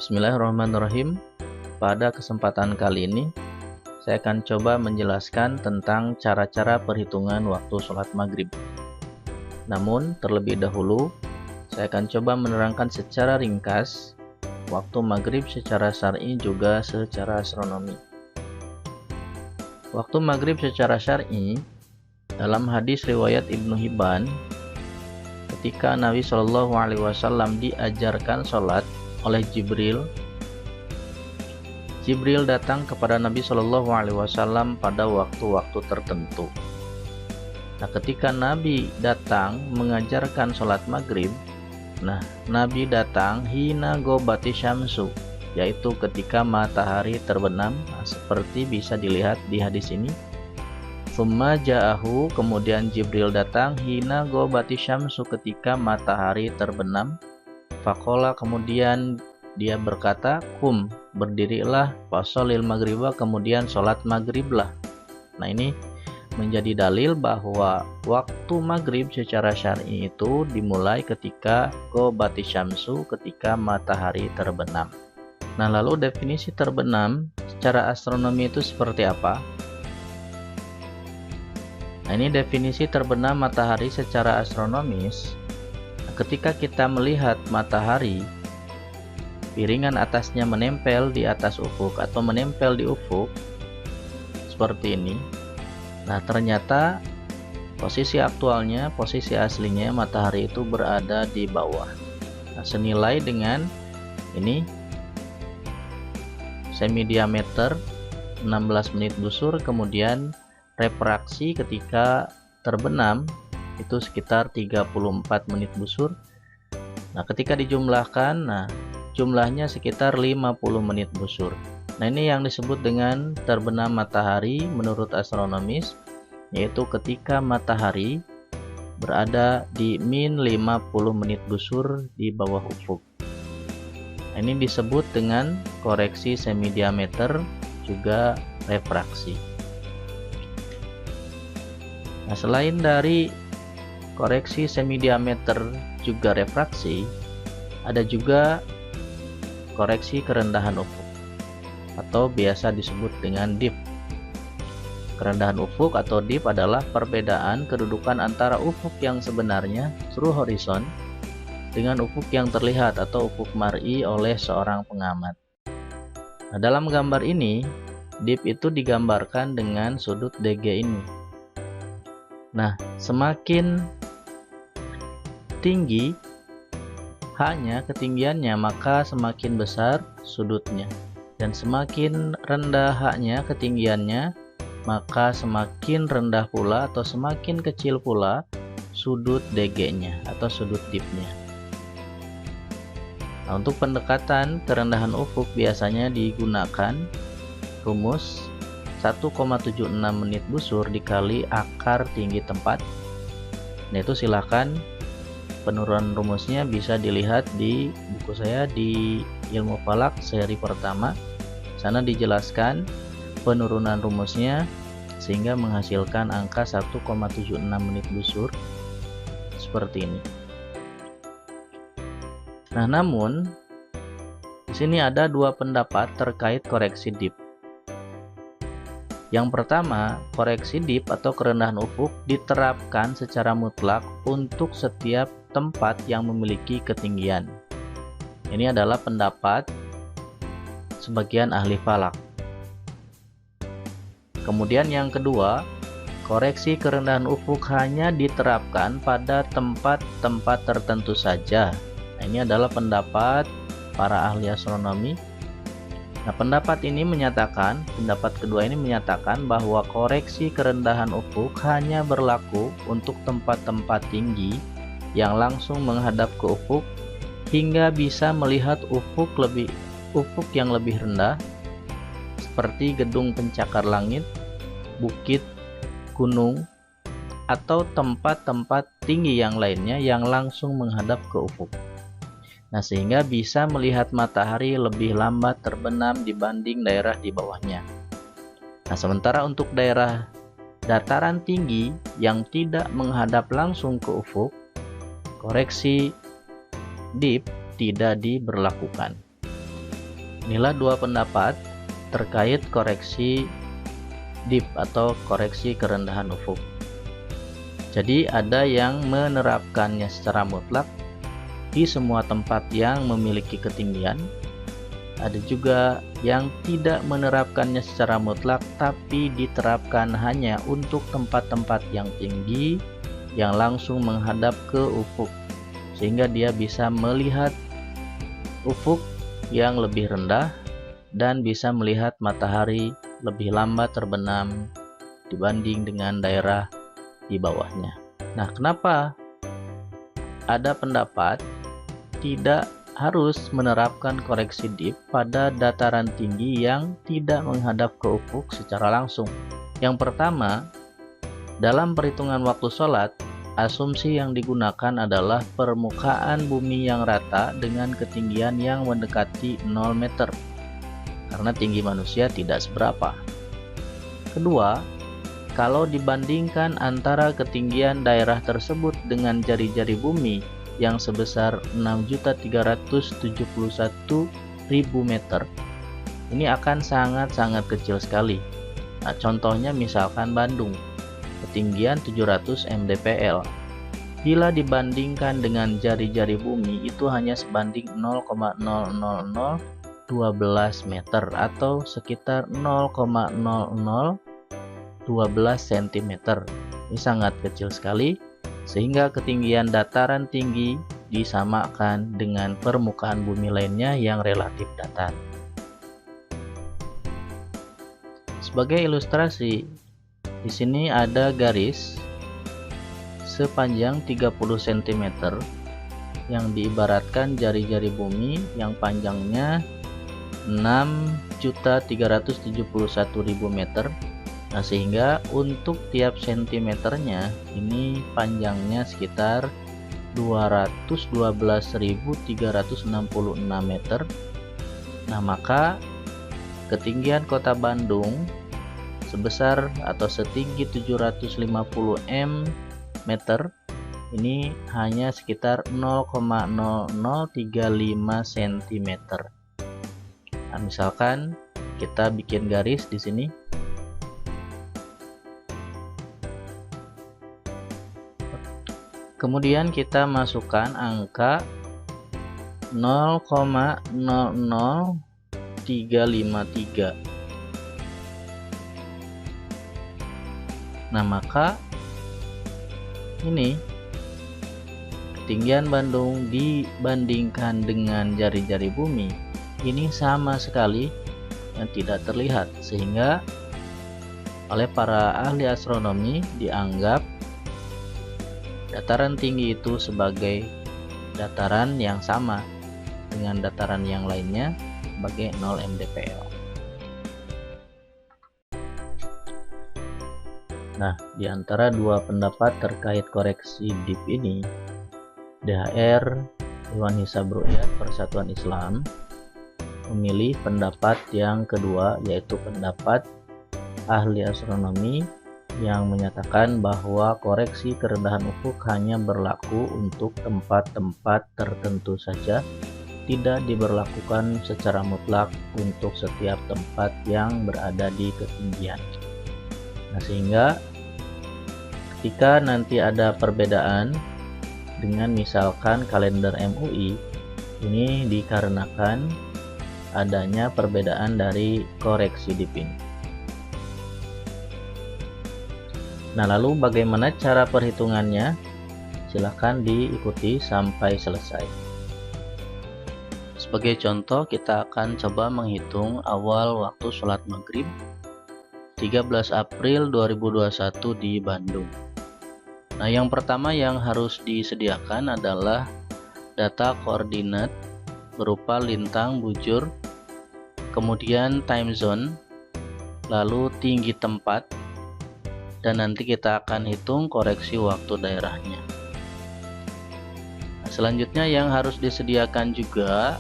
Bismillahirrahmanirrahim. Pada kesempatan kali ini saya akan coba menjelaskan tentang cara-cara perhitungan waktu sholat maghrib. Namun terlebih dahulu saya akan coba menerangkan secara ringkas waktu maghrib secara syar'i juga secara astronomi. Waktu maghrib secara syar'i dalam hadis riwayat Ibnu Hibban, ketika Nabi Shallallahu Alaihi Wasallam diajarkan sholat oleh Jibril datang kepada Nabi Shallallahu Alaihi Wasallam pada waktu-waktu tertentu. Nah, ketika Nabi datang mengajarkan sholat maghrib, Nabi datang hina gobati syamsu, yaitu ketika matahari terbenam, seperti bisa dilihat di hadis ini. Summa ja'ahu, kemudian Jibril datang hina gobati syamsu, ketika matahari terbenam. Faqala, kemudian dia berkata, kum, berdirilah, fasholil maghriba, kemudian sholat maghriblah. Nah, ini menjadi dalil bahwa waktu maghrib secara syar'i itu dimulai ketika gobati syamsu, ketika matahari terbenam. Nah, lalu definisi terbenam secara astronomi itu seperti apa? Nah, ini definisi terbenam matahari secara astronomis. Ketika kita melihat matahari, piringan atasnya menempel di atas ufuk atau menempel di ufuk seperti ini. Nah, ternyata posisi aktualnya, posisi aslinya matahari itu berada di bawah. Nah, senilai dengan ini semi diameter 16 menit busur, kemudian refraksi ketika terbenam itu sekitar 34 menit busur. Nah, ketika dijumlahkan, jumlahnya sekitar 50 menit busur. Nah, ini yang disebut dengan terbenam matahari menurut astronomis, yaitu ketika matahari berada di min 50 menit busur di bawah ufuk. Nah, ini disebut dengan koreksi semi diameter juga refraksi. Nah, selain dari koreksi semi diameter juga refraksi, ada juga koreksi kerendahan ufuk atau biasa disebut dengan dip. Kerendahan ufuk atau dip adalah perbedaan kedudukan antara ufuk yang sebenarnya true horizon dengan ufuk yang terlihat atau ufuk mar'i oleh seorang pengamat. Nah, dalam gambar ini dip itu digambarkan dengan sudut DG ini. Nah, semakin tinggi hanya ketinggiannya, maka semakin besar sudutnya, dan semakin rendah haknya ketinggiannya, maka semakin rendah pula atau semakin kecil pula sudut DG-nya atau sudut dipnya. Nah, untuk pendekatan kerendahan ufuk biasanya digunakan rumus 1,76 menit busur dikali akar tinggi tempat. Nah, itu silakan penurunan rumusnya bisa dilihat di buku saya di Ilmu Falak seri pertama. Sana dijelaskan penurunan rumusnya sehingga menghasilkan angka 1,76 menit busur seperti ini. Nah, namun di sini ada dua pendapat terkait koreksi dip. Yang pertama, koreksi dip atau kerendahan ufuk diterapkan secara mutlak untuk setiap tempat yang memiliki ketinggian. Ini adalah pendapat sebagian ahli falak. Kemudian yang kedua, koreksi kerendahan ufuk hanya diterapkan pada tempat-tempat tertentu saja. Nah, ini adalah pendapat para ahli astronomi. Nah, pendapat kedua ini menyatakan bahwa koreksi kerendahan ufuk hanya berlaku untuk tempat-tempat tinggi yang langsung menghadap ke ufuk hingga bisa melihat ufuk yang lebih rendah seperti gedung pencakar langit, bukit, gunung, atau tempat-tempat tinggi yang lainnya yang langsung menghadap ke ufuk. Nah, sehingga bisa melihat matahari lebih lambat terbenam dibanding daerah di bawahnya. Nah, sementara untuk daerah dataran tinggi yang tidak menghadap langsung ke ufuk, koreksi dip tidak diberlakukan. Inilah dua pendapat terkait koreksi dip atau koreksi kerendahan ufuk. Jadi ada yang menerapkannya secara mutlak di semua tempat yang memiliki ketinggian. Ada juga yang tidak menerapkannya secara mutlak tapi diterapkan hanya untuk tempat-tempat yang tinggi yang langsung menghadap ke ufuk, sehingga dia bisa melihat ufuk yang lebih rendah dan bisa melihat matahari lebih lambat terbenam dibanding dengan daerah di bawahnya. Nah, kenapa ada pendapat tidak harus menerapkan koreksi dip pada dataran tinggi yang tidak menghadap ke ufuk secara langsung? Yang pertama, dalam perhitungan waktu sholat, asumsi yang digunakan adalah permukaan bumi yang rata dengan ketinggian yang mendekati 0 meter, karena tinggi manusia tidak seberapa. Kedua, kalau dibandingkan antara ketinggian daerah tersebut dengan jari-jari bumi yang sebesar 6.371.000 meter, ini akan sangat-sangat kecil sekali. Nah, contohnya misalkan Bandung, ketinggian 700 mdpl. Bila dibandingkan dengan jari-jari bumi, itu hanya sebanding 0,00012 meter atau sekitar 0,0012 cm. Ini sangat kecil sekali, sehingga ketinggian dataran tinggi disamakan dengan permukaan bumi lainnya yang relatif datar. Sebagai ilustrasi, di sini ada garis sepanjang 30 cm yang diibaratkan jari-jari bumi yang panjangnya 6.371.000 meter. Nah, sehingga untuk tiap sentimeternya ini panjangnya sekitar 212.366 meter. Nah, maka ketinggian kota Bandung sebesar atau setinggi 750 meter ini hanya sekitar 0,0035 cm. Nah, misalkan kita bikin garis di sini. Kemudian kita masukkan angka 0,00353. Nah, maka ini ketinggian Bandung dibandingkan dengan jari-jari bumi ini sama sekali yang tidak terlihat, sehingga oleh para ahli astronomi dianggap dataran tinggi itu sebagai dataran yang sama dengan dataran yang lainnya sebagai 0 mdpl. Nah, di antara dua pendapat terkait koreksi dip ini, DHR Dewan Hisab Ru'yat Persatuan Islam memilih pendapat yang kedua, yaitu pendapat ahli astronomi yang menyatakan bahwa koreksi kerendahan ufuk hanya berlaku untuk tempat-tempat tertentu saja, tidak diberlakukan secara mutlak untuk setiap tempat yang berada di ketinggian. Nah, sehingga ketika nanti ada perbedaan dengan misalkan kalender MUI, ini dikarenakan adanya perbedaan dari koreksi dip ini. Nah, lalu bagaimana cara perhitungannya? Silahkan diikuti sampai selesai. Sebagai contoh, kita akan coba menghitung awal waktu sholat maghrib 13 April 2021 di Bandung. Nah, yang pertama yang harus disediakan adalah data koordinat berupa lintang, bujur, kemudian time zone, lalu tinggi tempat, dan nanti kita akan hitung koreksi waktu daerahnya. Nah, selanjutnya yang harus disediakan juga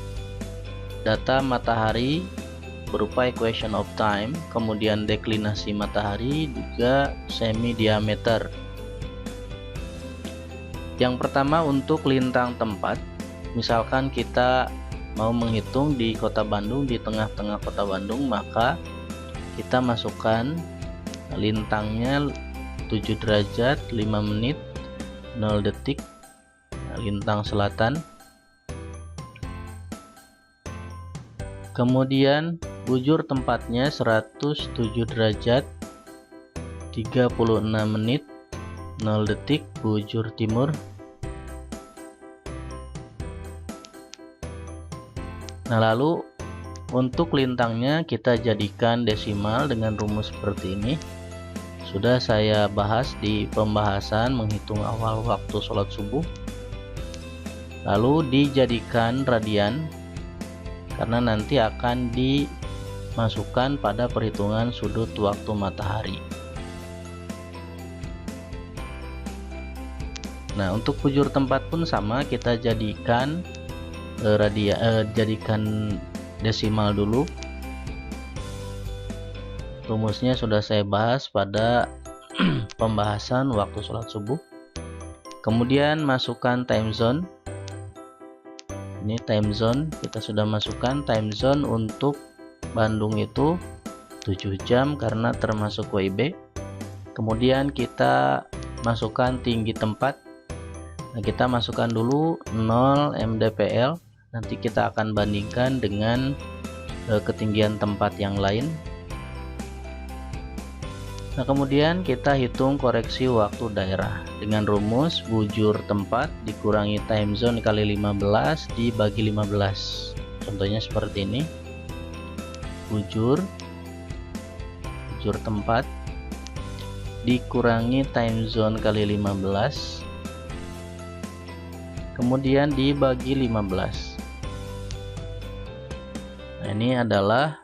data matahari berupa equation of time, kemudian deklinasi matahari, juga semi diameter. Yang pertama untuk lintang tempat, misalkan kita mau menghitung di kota Bandung, di tengah-tengah kota Bandung, maka kita masukkan lintangnya 7 derajat 5 menit 0 detik, lintang selatan. Kemudian bujur tempatnya 107 derajat 36 menit 0 detik, bujur timur. Nah, lalu untuk lintangnya kita jadikan desimal dengan rumus seperti ini. Sudah saya bahas di pembahasan menghitung awal waktu sholat subuh. Lalu dijadikan radian karena nanti akan dimasukkan pada perhitungan sudut waktu matahari. Nah, untuk bujur tempat pun sama, kita jadikan jadikan desimal dulu. Rumusnya sudah saya bahas pada pembahasan waktu sholat subuh. Kemudian masukkan time zone. Ini time zone, kita sudah masukkan time zone untuk Bandung itu 7 jam karena termasuk WIB. Kemudian kita masukkan tinggi tempat. Nah, kita masukkan dulu 0 mdpl. Nanti kita akan bandingkan dengan ketinggian tempat yang lain. Nah, kemudian kita hitung koreksi waktu daerah dengan rumus bujur tempat dikurangi time zone kali 15 dibagi 15. Contohnya seperti ini. Bujur tempat dikurangi time zone kali 15, kemudian dibagi 15. Nah, ini adalah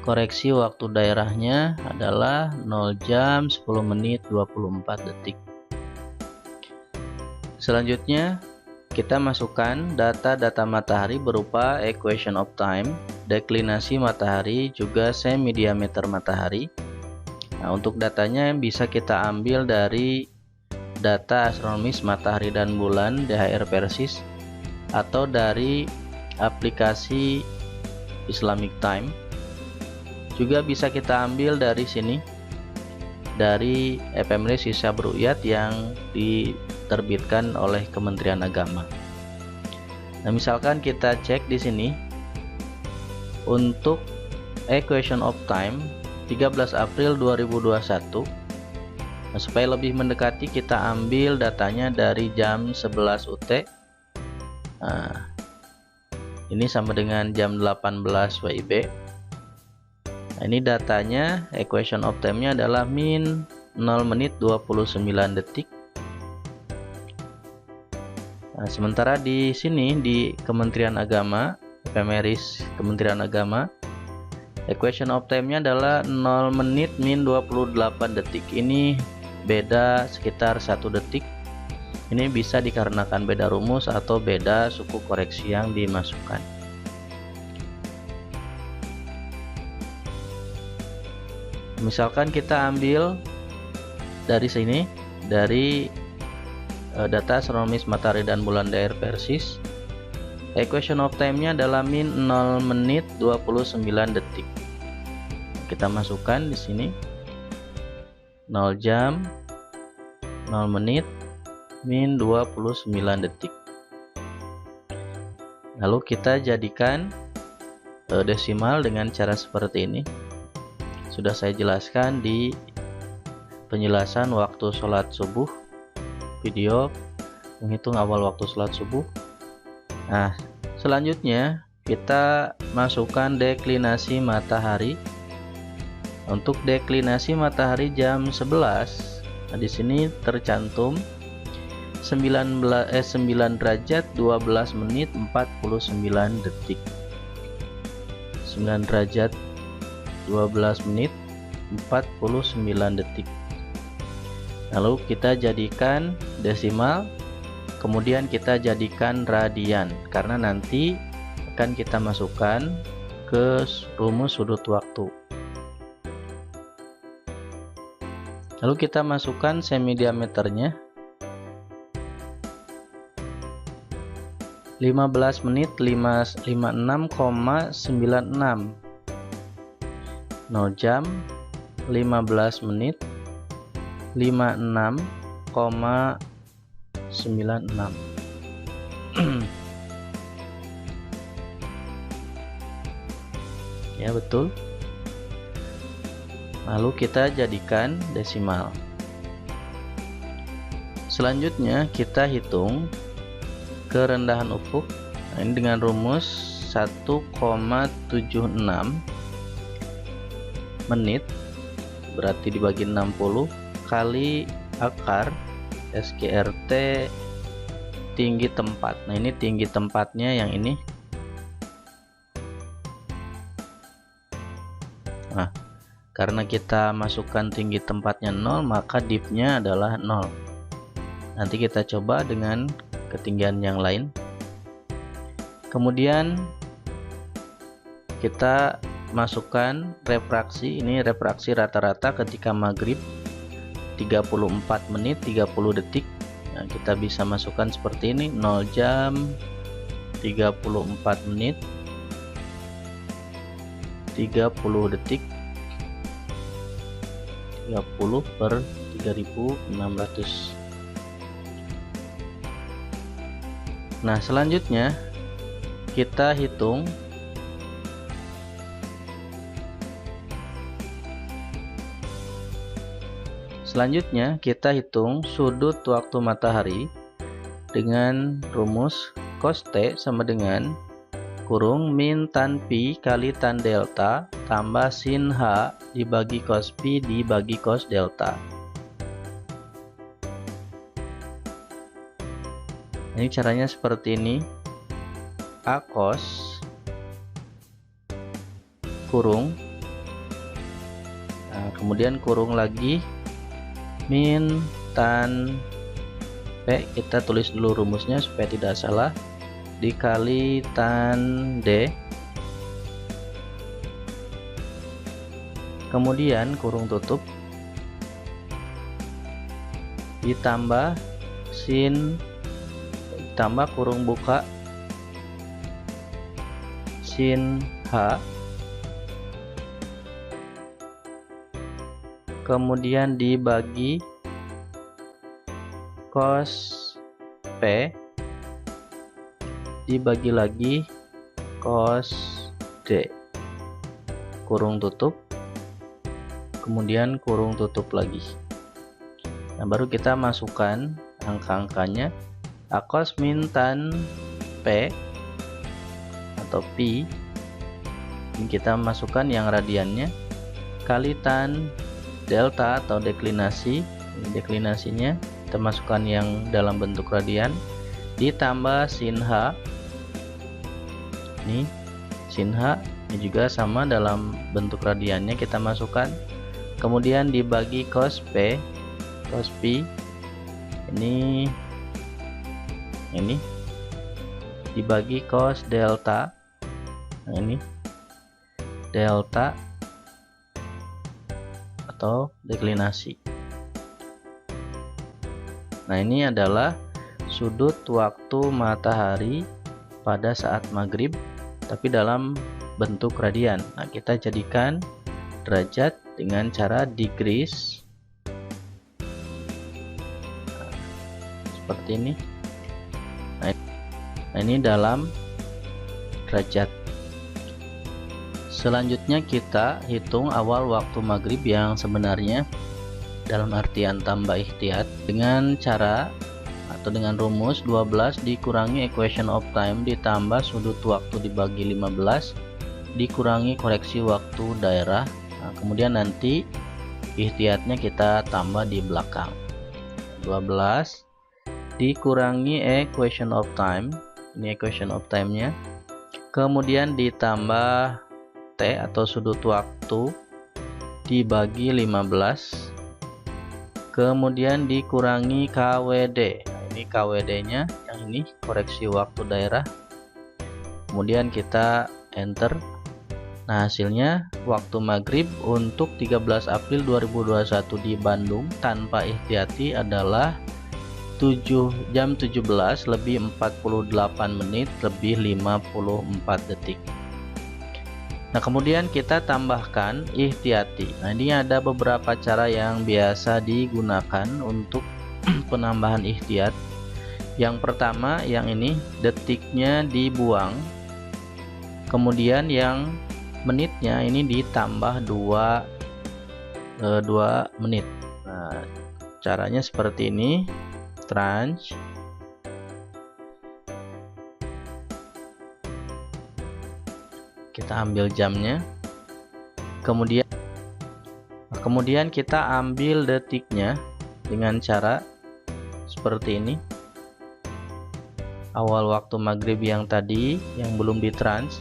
koreksi waktu daerahnya adalah 0 jam 10 menit 24 detik. Selanjutnya kita masukkan data-data matahari berupa equation of time, deklinasi matahari, juga semi diameter matahari. Nah, untuk datanya bisa kita ambil dari data astronomis matahari dan bulan DHR Persis atau dari aplikasi Islamic Time. Juga bisa kita ambil dari sini, dari Ephemeris Hisab Ru'yat yang diterbitkan oleh Kementerian Agama. Nah, misalkan kita cek di sini untuk equation of time 13 April 2021. Nah, supaya lebih mendekati kita ambil datanya dari jam 11 UT. Nah, ini sama dengan jam 18 WIB. Nah, ini datanya equation of time-nya adalah min 0 menit 29 detik. Nah, sementara di sini di Kementerian Agama, Ephemeris Kementerian Agama, equation of time-nya adalah 0 menit min 28 detik. Ini beda sekitar 1 detik. Ini bisa dikarenakan beda rumus atau beda suku koreksi yang dimasukkan. Misalkan kita ambil dari sini, dari data astronomis matahari dan bulan DHR Persis, equation of time-nya adalah min 0 menit 29 detik. Kita masukkan di sini 0 jam 0 menit min 29 detik. Lalu kita jadikan desimal dengan cara seperti ini. Sudah saya jelaskan di penjelasan waktu sholat subuh, video menghitung awal waktu sholat subuh. Nah, selanjutnya kita masukkan deklinasi matahari. Untuk deklinasi matahari jam 11, nah di sini tercantum 9 derajat 12 menit 49 detik. 9 derajat 12 menit 49 detik. Lalu kita jadikan desimal, kemudian kita jadikan radian karena nanti akan kita masukkan ke rumus sudut waktu. Lalu kita masukkan semi diameternya 15 menit 56,96. 0 jam 15 menit 56,96. Ya, betul. Lalu kita jadikan desimal. Selanjutnya kita hitung kerendahan ufuk. Nah, ini dengan rumus 1,76 menit berarti dibagi 60 kali akar SGRT tinggi tempat. Nah, ini tinggi tempatnya yang ini. Nah, karena kita masukkan tinggi tempatnya 0, maka dipnya adalah 0. Nanti kita coba dengan ketinggian yang lain. Kemudian kita masukkan refraksi. Ini refraksi rata-rata ketika maghrib 34 menit 30 detik. Nah, kita bisa masukkan seperti ini, 0 jam 34 menit 30 detik 30 per 3600. Nah, selanjutnya kita hitung sudut waktu matahari dengan rumus cos T sama dengan kurung min tan pi kali tan delta tambah sin H dibagi cos pi dibagi cos delta. Ini caranya seperti ini. A cos kurung, nah, kemudian kurung lagi min tan P, kita tulis dulu rumusnya supaya tidak salah, dikali tan D, kemudian kurung tutup ditambah sin tambah kurung buka sin H, kemudian dibagi cos P dibagi lagi cos D, kurung tutup, kemudian kurung tutup lagi. Nah, baru kita masukkan angka-angkanya. A cos min tan P atau pi, ini kita masukkan yang radiannya, kali tan delta atau deklinasi, ini deklinasinya kita masukkan yang dalam bentuk radian, ditambah sin H, ini sin H, ini juga sama dalam bentuk radiannya kita masukkan, kemudian dibagi cos P, cos pi, ini dibagi cos delta. Nah, ini delta atau deklinasi. Nah, ini adalah sudut waktu matahari pada saat maghrib tapi dalam bentuk radian. Nah, kita jadikan derajat dengan cara degrees. Nah, seperti ini. Nah, ini dalam derajat. Selanjutnya kita hitung awal waktu maghrib yang sebenarnya dalam artian tambah ihtiyat dengan cara atau dengan rumus 12 dikurangi equation of time ditambah sudut waktu dibagi 15 dikurangi koreksi waktu daerah. Nah, kemudian nanti ihtiyatnya kita tambah di belakang. 12 dikurangi equation of time, ini equation of time-nya, kemudian ditambah T atau sudut waktu dibagi 15, kemudian dikurangi KWD. Nah, ini KWD-nya, yang ini koreksi waktu daerah, kemudian kita enter. Nah, hasilnya waktu maghrib untuk 13 April 2021 di Bandung tanpa ihtiyati adalah jam 17 lebih 48 menit lebih 54 detik. Nah, kemudian kita tambahkan ihtiyati. Nah, ini ada beberapa cara yang biasa digunakan untuk penambahan ihtiyat. Yang pertama, yang ini detiknya dibuang, kemudian yang menitnya ini ditambah 2 menit. Nah, caranya seperti ini. Tranche, kita ambil jamnya, kemudian kita ambil detiknya dengan cara seperti ini. Awal waktu maghrib yang tadi yang belum ditrans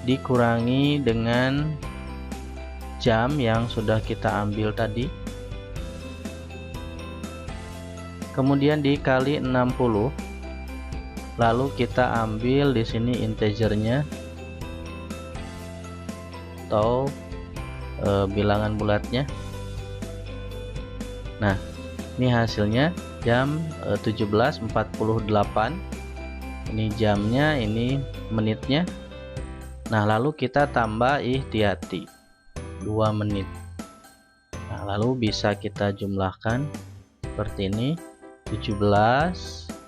dikurangi dengan jam yang sudah kita ambil tadi, kemudian dikali 60, lalu kita ambil di sini integernya atau bilangan bulatnya. Nah, ini hasilnya jam 17.48. Ini jamnya, ini menitnya. Nah, lalu kita tambah ihtiyati 2 menit. Nah, lalu bisa kita jumlahkan seperti ini. 17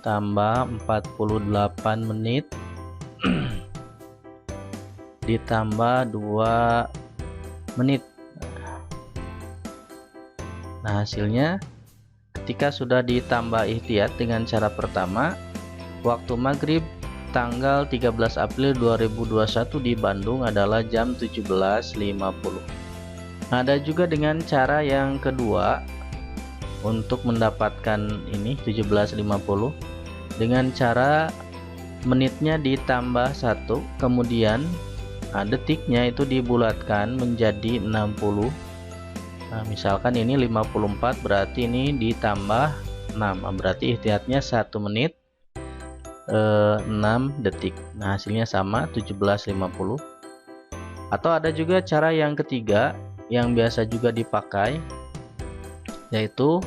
tambah 48 menit ditambah 2 menit. Nah, hasilnya ketika sudah ditambah ihtiyat dengan cara pertama, waktu maghrib tanggal 13 April 2021 di Bandung adalah jam 17.50. Nah, ada juga dengan cara yang kedua untuk mendapatkan ini 17.50 dengan cara menitnya ditambah 1, kemudian detiknya itu dibulatkan menjadi 60. Nah, misalkan ini 54, berarti ini ditambah 6, berarti ihtiyatnya 1 menit 6 detik. Nah, hasilnya sama 17.50. Atau ada juga cara yang ketiga yang biasa juga dipakai, yaitu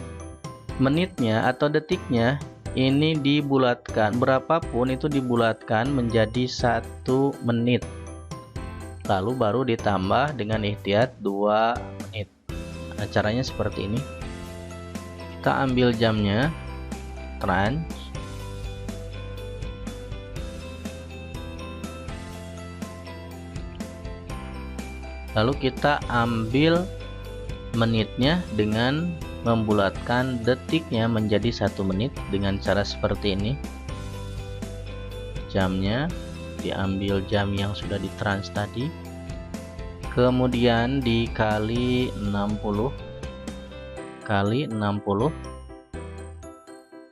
menitnya atau detiknya ini dibulatkan, berapapun itu dibulatkan menjadi 1 menit, lalu baru ditambah dengan ihtiyat 2 menit. Nah, caranya seperti ini. Kita ambil jamnya, tranche, lalu kita ambil menitnya dengan membulatkan detiknya menjadi 1 menit dengan cara seperti ini. Jamnya diambil jam yang sudah ditrans tadi, kemudian dikali 60 kali 60,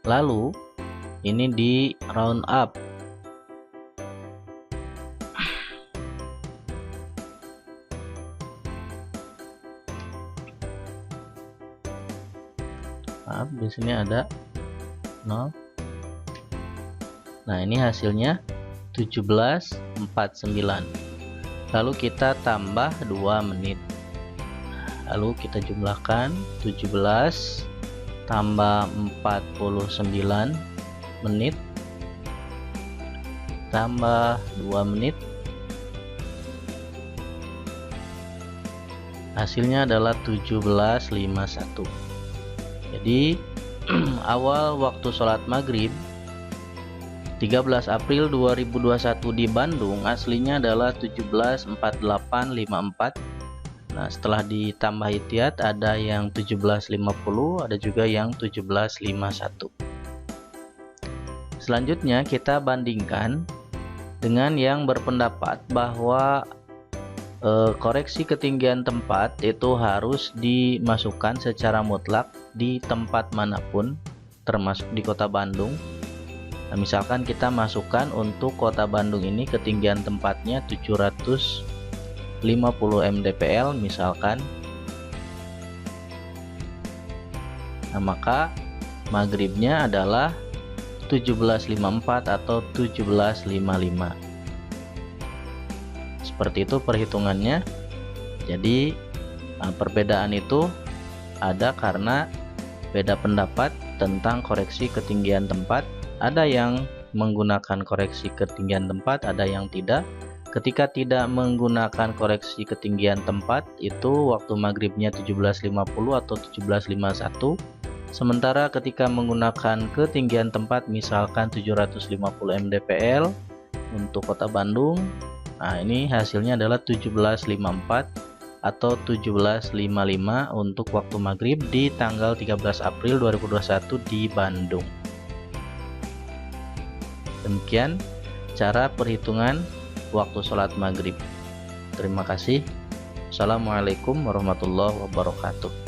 lalu ini di round up. Maaf, di sini ada 0. Nah, ini hasilnya 17.49. Lalu kita tambah 2 menit. Lalu kita jumlahkan 17 tambah 49 menit tambah 2 menit. Hasilnya adalah 17.51. Jadi awal waktu sholat maghrib 13 April 2021 di Bandung aslinya adalah 17.4854. Nah, setelah ditambah ihtiyat ada yang 17.50, ada juga yang 17.51. Selanjutnya kita bandingkan dengan yang berpendapat bahwa koreksi ketinggian tempat itu harus dimasukkan secara mutlak di tempat manapun, termasuk di kota Bandung. Nah, misalkan kita masukkan untuk kota Bandung ini ketinggian tempatnya 750 mdpl misalkan. Nah, maka maghribnya adalah 17.54 atau 17.55. Seperti itu perhitungannya. Jadi perbedaan itu ada karena beda pendapat tentang koreksi ketinggian tempat. Ada yang menggunakan koreksi ketinggian tempat, ada yang tidak. Ketika tidak menggunakan koreksi ketinggian tempat, itu waktu maghribnya 17.50 atau 17.51. Sementara ketika menggunakan ketinggian tempat, misalkan 750 mdpl untuk kota Bandung, nah ini hasilnya adalah 17.54 atau 17.55 untuk waktu maghrib di tanggal 13 April 2021 di Bandung. Demikian cara perhitungan waktu sholat maghrib. Terima kasih. Assalamualaikum warahmatullahi wabarakatuh.